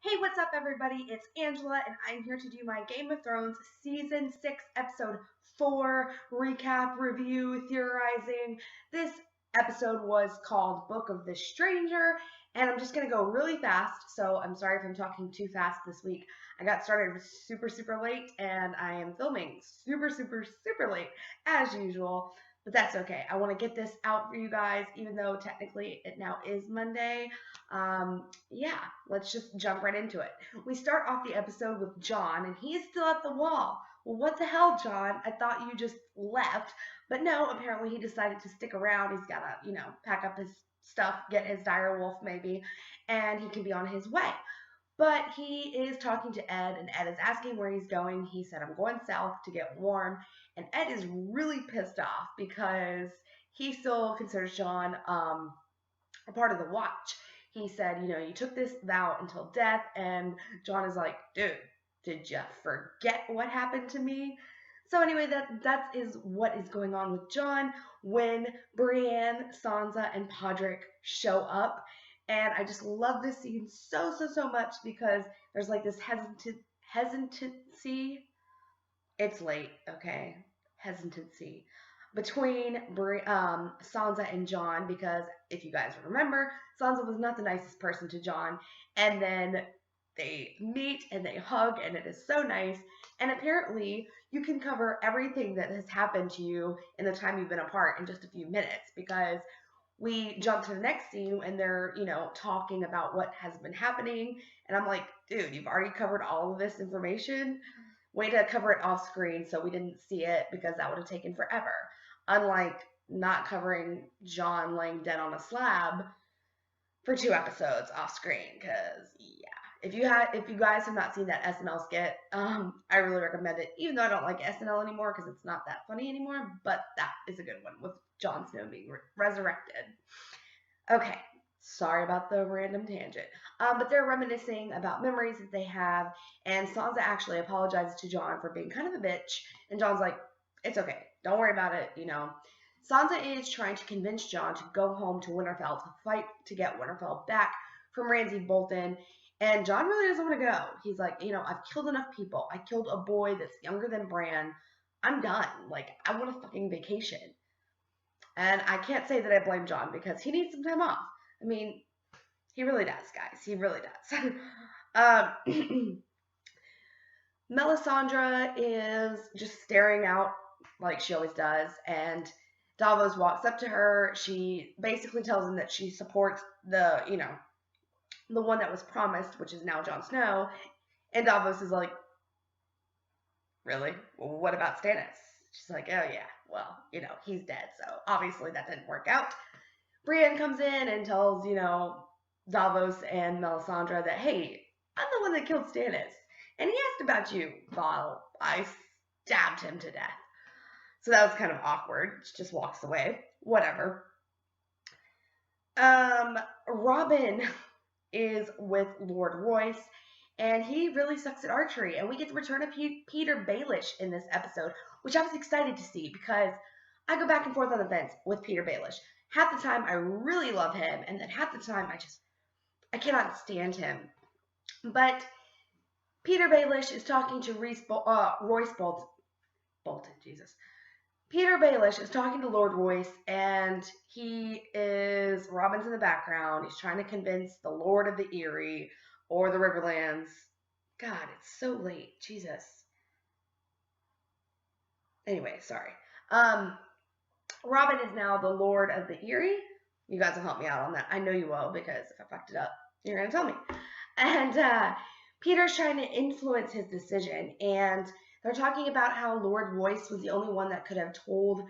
Hey, what's up, everybody? It's Angela, and I'm here to do my Game of Thrones Season 6, Episode 4 recap, review, theorizing. This episode was called Book of the Stranger, and I'm just going to go really fast, so I'm sorry if I'm talking too fast this week. I got started super late, and I am filming super late, as usual. But that's okay. I want to get this out for you guys, even though technically it now is Monday. Yeah, let's just jump right into it. We start off the episode with Jon, and he's still at the wall. Well, what the hell, Jon? I thought you just left. But no, apparently he decided to stick around. He's got to, pack up his stuff, get his direwolf maybe, and he can be on his way. But he is talking to Ed, and Ed is asking where he's going. He said, I'm going south to get warm. And Ed is really pissed off because he still considers Jon a part of the watch. He said, you took this vow until death, and Jon is like, dude, did you forget what happened to me? So anyway, that is what is going on with Jon when Brienne, Sansa, and Podrick show up. And I just love this scene so much because there's like this hesitancy. It's late, okay? Hesitancy between Sansa and Jon, because if you guys remember, Sansa was not the nicest person to Jon, and then they meet and they hug, and it is so nice. And apparently, you can cover everything that has happened to you in the time you've been apart in just a few minutes, because we jump to the next scene and they're, talking about what has been happening. And I'm like, dude, you've already covered all of this information. Way to cover it off screen so we didn't see it, because that would have taken forever. Unlike not covering Jon laying dead on a slab for 2 episodes off screen, because if you guys have not seen that SNL skit, I really recommend it, even though I don't like SNL anymore because it's not that funny anymore, but that is a good one with Jon Snow being resurrected. Okay, sorry about the random tangent. But they're reminiscing about memories that they have, and Sansa actually apologizes to Jon for being kind of a bitch, and Jon's like, it's okay, don't worry about it, Sansa is trying to convince Jon to go home to Winterfell to fight to get Winterfell back from Ramsay Bolton, and Jon really doesn't want to go. He's like, I've killed enough people. I killed a boy that's younger than Bran. I'm done. Like, I want a fucking vacation. And I can't say that I blame Jon, because he needs some time off. I mean, he really does, guys. He really does. Melisandre is just staring out like she always does, and Davos walks up to her. She basically tells him that she supports the one that was promised, which is now Jon Snow. And Davos is like, really? Well, what about Stannis? She's like, oh yeah, well, he's dead, so obviously that didn't work out. Brienne comes in and tells, Davos and Melisandre that, hey, I'm the one that killed Stannis, and he asked about you while I stabbed him to death. So that was kind of awkward. She just walks away. Whatever. Robin is with Lord Royce, and he really sucks at archery, and we get the return of Peter Baelish in this episode, which I was excited to see, because I go back and forth on the fence with Peter Baelish. Half the time I really love him, and then half the time I cannot stand him. But Peter Baelish is talking to Royce Bolton, Jesus. Peter Baelish is talking to Lord Royce, and Robin's in the background. He's trying to convince the Lord of the Eyrie or the Riverlands. God, it's so late. Jesus. Anyway, sorry. Robin is now the Lord of the Eyrie. You guys will help me out on that. I know you will, because if I fucked it up, you're going to tell me. And Peter's trying to influence his decision, and they're talking about how Lord Royce was the only one that could have told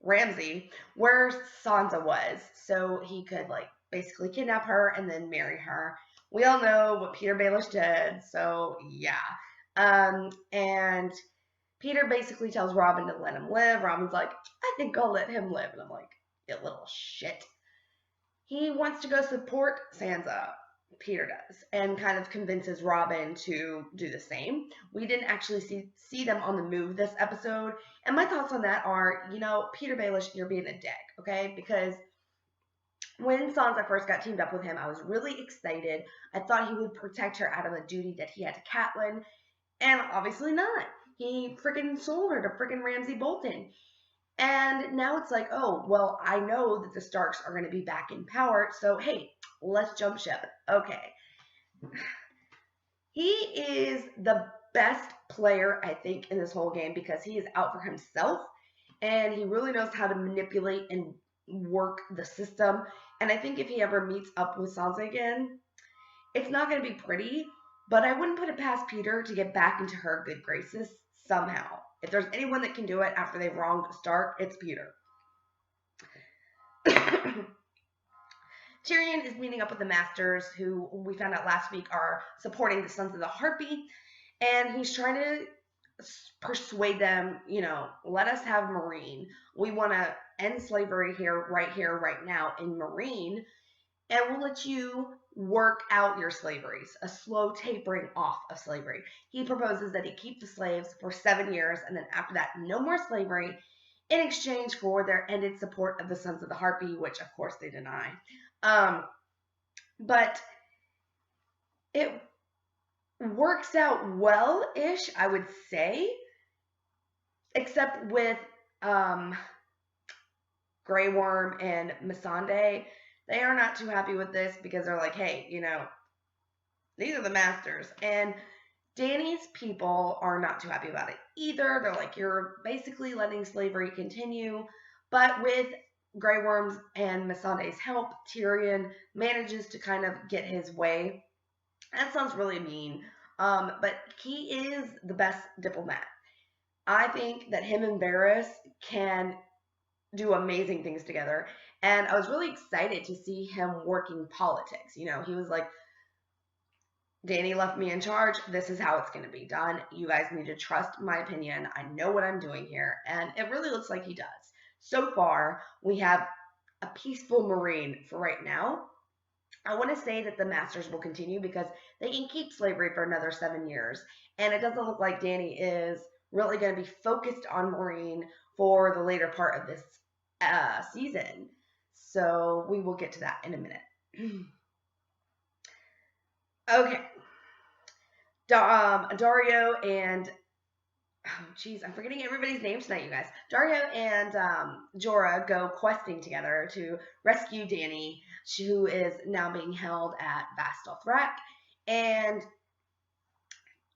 Ramsay where Sansa was, so he could, basically kidnap her and then marry her. We all know what Peter Baelish did, so yeah. And Peter basically tells Robin to let him live. Robin's like, I think I'll let him live. And I'm like, you little shit. He wants to go support Sansa. Peter does, and kind of convinces Robin to do the same. We didn't actually see them on the move this episode, and my thoughts on that are, Peter Baelish, you're being a dick, okay? Because When Sansa first got teamed up with him, I was really excited. I thought he would protect her out of a duty that he had to Catelyn, and obviously not. He freaking sold her to freaking Ramsay Bolton. And now it's like, oh, well, I know that the Starks are going to be back in power, so hey, let's jump ship. Okay. He is the best player, I think, in this whole game because he is out for himself and he really knows how to manipulate and work the system. And I think if he ever meets up with Sansa again, it's not going to be pretty, but I wouldn't put it past Peter to get back into her good graces somehow. If there's anyone that can do it after they've wronged Stark, it's Peter. Tyrion is meeting up with the Masters, who we found out last week are supporting the Sons of the Harpy, and he's trying to persuade them, let us have Meereen. We want to end slavery here, right now in Meereen, and we'll let you work out your slaveries, a slow tapering off of slavery. He proposes that he keep the slaves for 7 years, and then after that, no more slavery in exchange for their ended support of the Sons of the Harpy, which of course they deny. But it works out well-ish, I would say, except with Grey Worm and Missandei. They are not too happy with this because they're like, hey, these are the Masters. And Dany's people are not too happy about it either. They're like, you're basically letting slavery continue. But with Grey Worm's and Missandei's help, Tyrion manages to kind of get his way. That sounds really mean, but he is the best diplomat. I think that him and Varys can do amazing things together, and I was really excited to see him working politics. He was like, Dany left me in charge. This is how it's going to be done. You guys need to trust my opinion. I know what I'm doing here, and it really looks like he does. So far, we have a peaceful Meereen for right now. I want to say that the Masters will continue because they can keep slavery for another 7 years. And it doesn't look like Dany is really going to be focused on Meereen for the later part of this season. So we will get to that in a minute. Okay. Dario and I'm forgetting everybody's names tonight, you guys. Dario and Jorah go questing together to rescue Dany, who is now being held at Vastal Thrak. And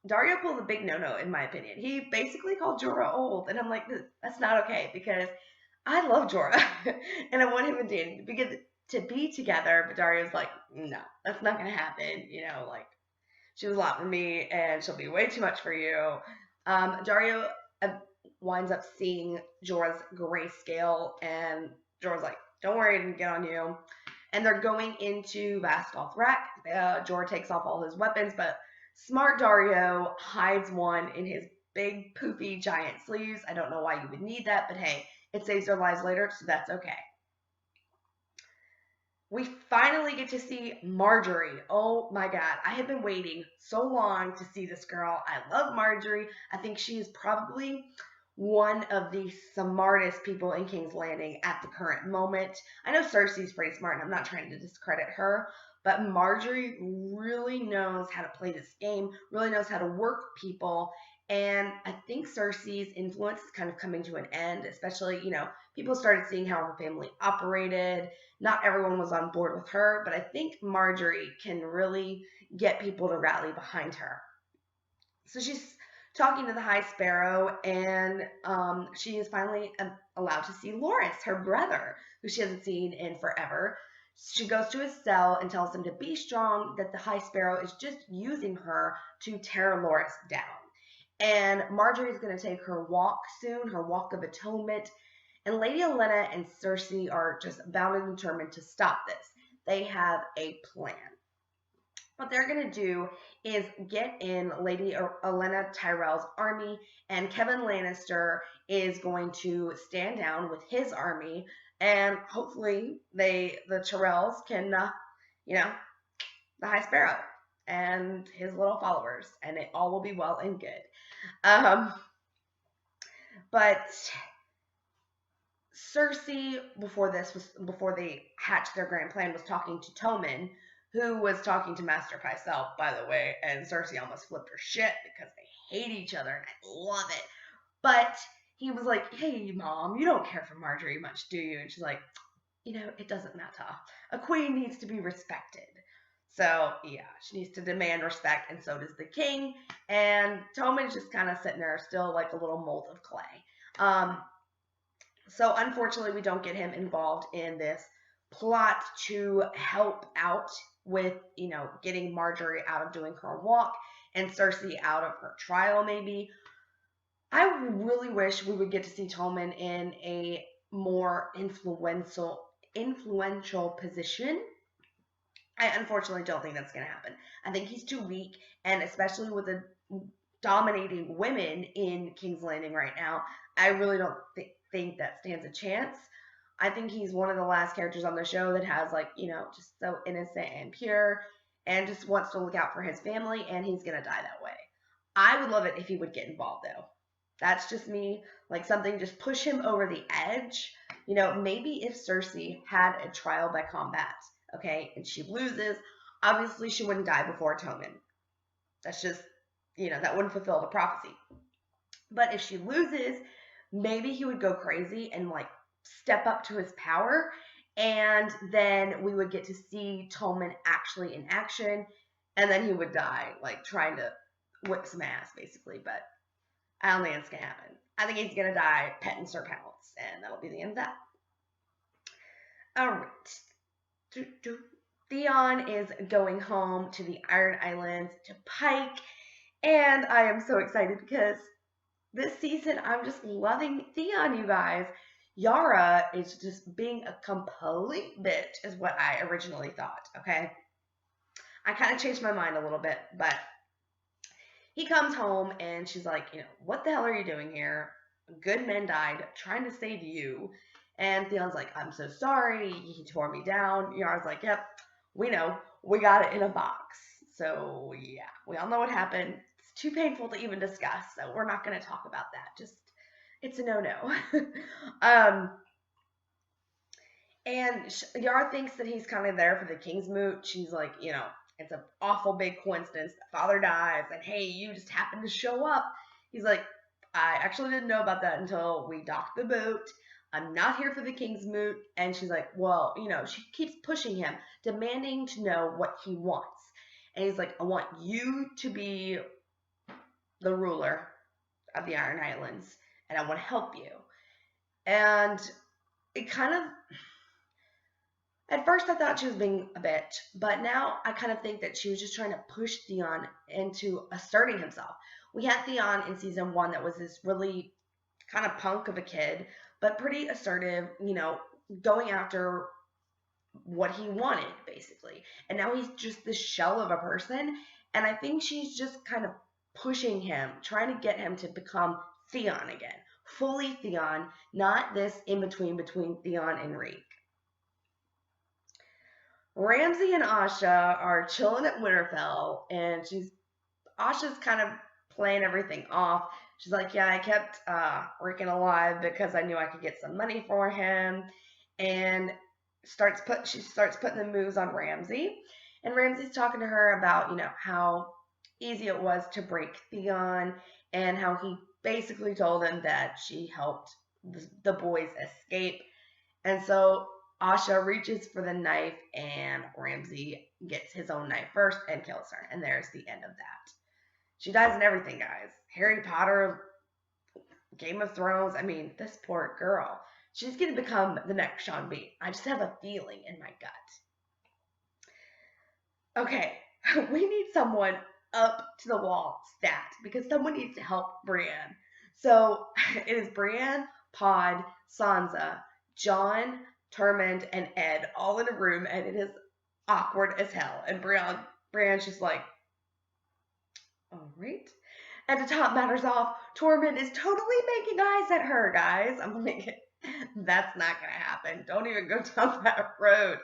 Dario pulled a big no-no, in my opinion. He basically called Jorah old, and I'm like, that's not okay, because I love Jorah, and I want him and Dany to be together, but Dario's like, no, that's not going to happen. She was a lot for me, and she'll be way too much for you. Dario winds up seeing Jorah's grayscale, and Jorah's like, don't worry, I didn't get on you. And they're going into Vastal Thrak. Jorah takes off all his weapons, but smart Dario hides one in his big, poofy, giant sleeves. I don't know why you would need that, but hey, it saves their lives later, so that's okay. We finally get to see Marjorie. Oh my god, I have been waiting so long to see this girl. I love Marjorie. I think she is probably one of the smartest people in King's Landing at the current moment. I know Cersei's pretty smart, and I'm not trying to discredit her, but Marjorie really knows how to play this game, really knows how to work people, and I think Cersei's influence is kind of coming to an end, especially, people started seeing how her family operated. Not everyone was on board with her, but I think Marjorie can really get people to rally behind her. So she's talking to the High Sparrow, and she is finally allowed to see Loras, her brother, who she hasn't seen in forever. She goes to his cell and tells him to be strong, that the High Sparrow is just using her to tear Loras down. And Marjorie's going to take her walk soon, her walk of atonement. And Lady Olenna and Cersei are just bound and determined to stop this. They have a plan. What they're going to do is get in Lady Olenna Tyrell's army, and Kevin Lannister is going to stand down with his army, and hopefully the Tyrells can, the High Sparrow and his little followers, and it all will be well and good. But Cersei, before they hatched their grand plan, was talking to Tommen, who was talking to Master Pycelle, by the way, and Cersei almost flipped her shit because they hate each other, and I love it. But he was like, "Hey, Mom, you don't care for Marjorie much, do you?" And she's like, "It doesn't matter. A queen needs to be respected." So, yeah, she needs to demand respect, and so does the king. And Tommen's just kind of sitting there, still like a little mold of clay. So unfortunately, we don't get him involved in this plot to help out with, getting Marjorie out of doing her walk and Cersei out of her trial, maybe. I really wish we would get to see Tommen in a more influential position. I unfortunately don't think that's going to happen. I think he's too weak, and especially with the dominating women in King's Landing right now, I really don't think that stands a chance. I think he's one of the last characters on the show that has, like, just so innocent and pure and just wants to look out for his family, and he's going to die that way. I would love it if he would get involved, though. That's just me. Like, something just push him over the edge. Maybe if Cersei had a trial by combat, okay, and she loses, obviously she wouldn't die before Tommen. That's just, that wouldn't fulfill the prophecy. But if she loses, maybe he would go crazy and, like, step up to his power, and then we would get to see Tommen actually in action, and then he would die, like, trying to whip some ass, basically. But I don't think it's going to happen. I think he's going to die petting Sir Pounce, and that'll be the end of that. All right. Theon is going home to the Iron Islands to Pike, and I am so excited because this season I'm just loving Theon, you guys. Yara is just being a complete bitch, is what I originally thought, okay? I kind of changed my mind a little bit, but he comes home and she's like, what the hell are you doing here? Good men died trying to save you. And Theon's like, I'm so sorry. He tore me down. Yara's like, yep, we know. We got it in a box. So, yeah, we all know what happened. It's too painful to even discuss, so we're not going to talk about that. It's a no-no. And Yara thinks that he's kind of there for the King's moot. She's like, it's an awful big coincidence that father dies, and hey, you just happened to show up. He's like, I actually didn't know about that until we docked the boat. I'm not here for the King's moot. And she's like, well, she keeps pushing him, demanding to know what he wants. And he's like, I want you to be the ruler of the Iron Islands, and I want to help you. And it kind of, at first I thought she was being a bitch, but now I kind of think that she was just trying to push Theon into asserting himself. We had Theon in season 1 that was this really kind of punk of a kid, but pretty assertive, going after what he wanted, basically. And now he's just this shell of a person, and I think she's just kind of pushing him, trying to get him to become Theon again. Fully Theon, not this in-between between Theon and Reek. Ramsay and Asha are chilling at Winterfell, and Asha's kind of playing everything off. She's like, yeah, I kept Rickon alive because I knew I could get some money for him, and she starts putting the moves on Ramsay, and Ramsay's talking to her about, how easy it was to break Theon, and how he basically told him that she helped the boys escape. And so Asha reaches for the knife, and Ramsay gets his own knife first and kills her. And there's the end of that. She dies in everything, guys. Harry Potter, Game of Thrones. I mean, this poor girl. She's going to become the next Sean Bean. I just have a feeling in my gut. Okay, we need someone up to the wall stat because someone needs to help Brienne. So it is Brienne, Pod, Sansa, Jon, Tormund, and Ed all in a room, and it is awkward as hell. And Brienne's just like, all right. And to top matters off, Tormund is totally making eyes at her, guys. I'm like, that's not gonna happen. Don't even go down that road.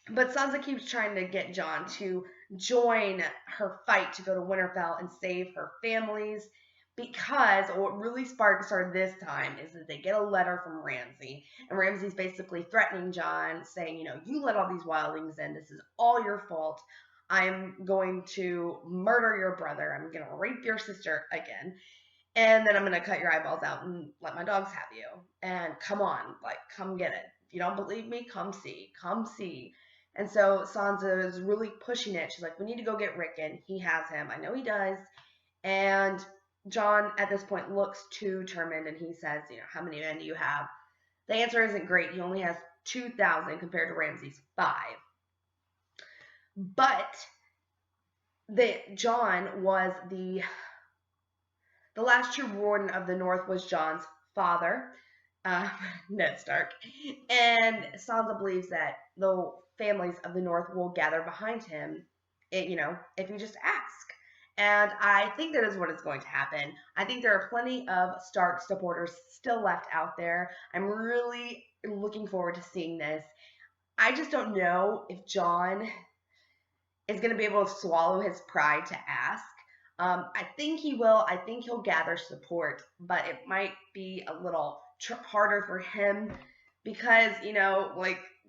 But Sansa keeps trying to get Jon to join her fight to go to Winterfell and save her families. because what really started this time is that they get a letter from Ramsay, and Ramsay's basically threatening John, saying, you let all these wildlings in. This is all your fault. I'm going to murder your brother. I'm going to rape your sister again. And then I'm going to cut your eyeballs out and let my dogs have you. And come on, come get it. If you don't believe me, come see. Come see. And so Sansa is really pushing it. She's like, we need to go get Rickon. He has him. I know he does. And John, at this point, looks too determined, and he says, how many men do you have? The answer isn't great. He only has 2,000 compared to Ramsay's 5. But John was the last true warden of the North was John's father, Ned Stark. And Sansa believes that the families of the North will gather behind him, if you just ask. And I think that is what is going to happen. I think there are plenty of Stark supporters still left out there. I'm really looking forward to seeing this. I just don't know if John is going to be able to swallow his pride to ask. I think he will. I think he'll gather support, but it might be a little harder for him because,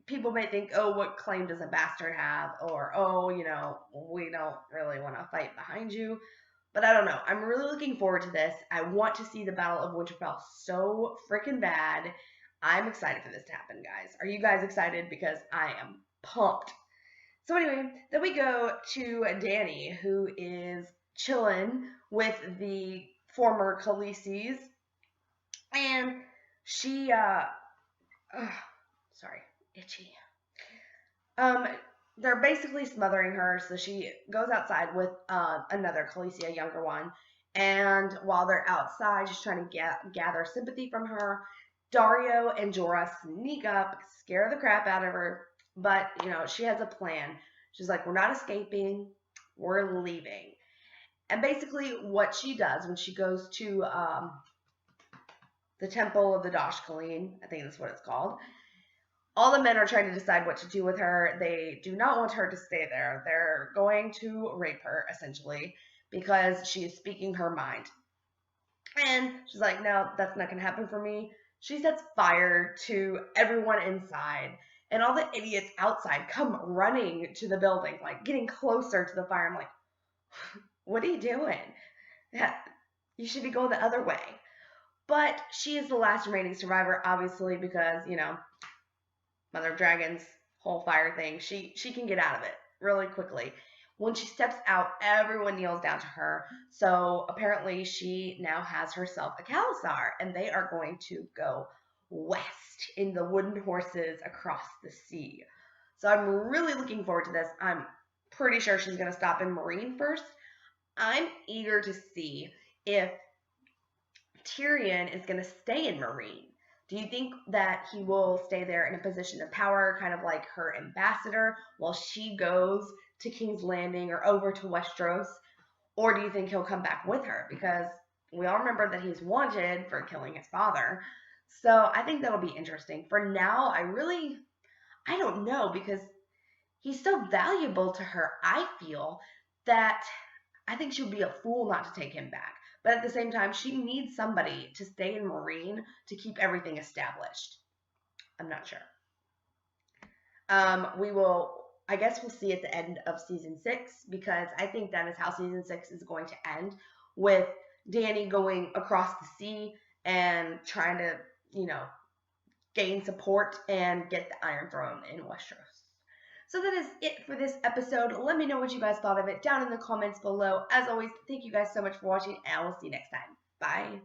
people may think, oh, what claim does a bastard have? Or, oh, we don't really want to fight behind you. But I don't know. I'm really looking forward to this. I want to see the Battle of Winterfell so freaking bad. I'm excited for this to happen, guys. Are you guys excited? Because I am pumped. So anyway, then we go to Dany, who is chilling with the former Khaleesi's. And she, sorry, itchy. They're basically smothering her, so she goes outside with another Khaleesi, a younger one. And while they're outside, just trying to gather sympathy from her, Dario and Jorah sneak up, scare the crap out of her. But, she has a plan. She's like, we're not escaping, we're leaving. And basically what she does when she goes to the Temple of the Doshkaleen, I think that's what it's called, all the men are trying to decide what to do with her. They do not want her to stay there. They're going to rape her, essentially, because she is speaking her mind. And she's like, no, that's not going to happen for me. She sets fire to everyone inside. And all the idiots outside come running to the building, getting closer to the fire. I'm like, what are you doing? You should be going the other way. But she is the last remaining survivor, obviously, because, Mother of Dragons, whole fire thing, she can get out of it really quickly. When she steps out, everyone kneels down to her. So apparently she now has herself a Khalasar, and they are going to go west in the wooden horses across the sea. So I'm really looking forward to this. I'm pretty sure she's going to stop in Meereen first. I'm eager to see if Tyrion is going to stay in Meereen. Do you think that he will stay there in a position of power, kind of like her ambassador, while she goes to King's Landing or over to Westeros? Or do you think he'll come back with her? Because we all remember that he's wanted for killing his father. So I think that'll be interesting. For now, I don't know, because he's so valuable to her, I feel, that I think she would be a fool not to take him back. But at the same time, she needs somebody to stay in Meereen to keep everything established. I'm not sure. I guess we'll see at the end of season 6, because I think that is how season 6 is going to end, with Dany going across the sea and trying to, gain support and get the Iron Throne in Westeros. So that is it for this episode. Let me know what you guys thought of it down in the comments below. As always, thank you guys so much for watching, and I will see you next time. Bye.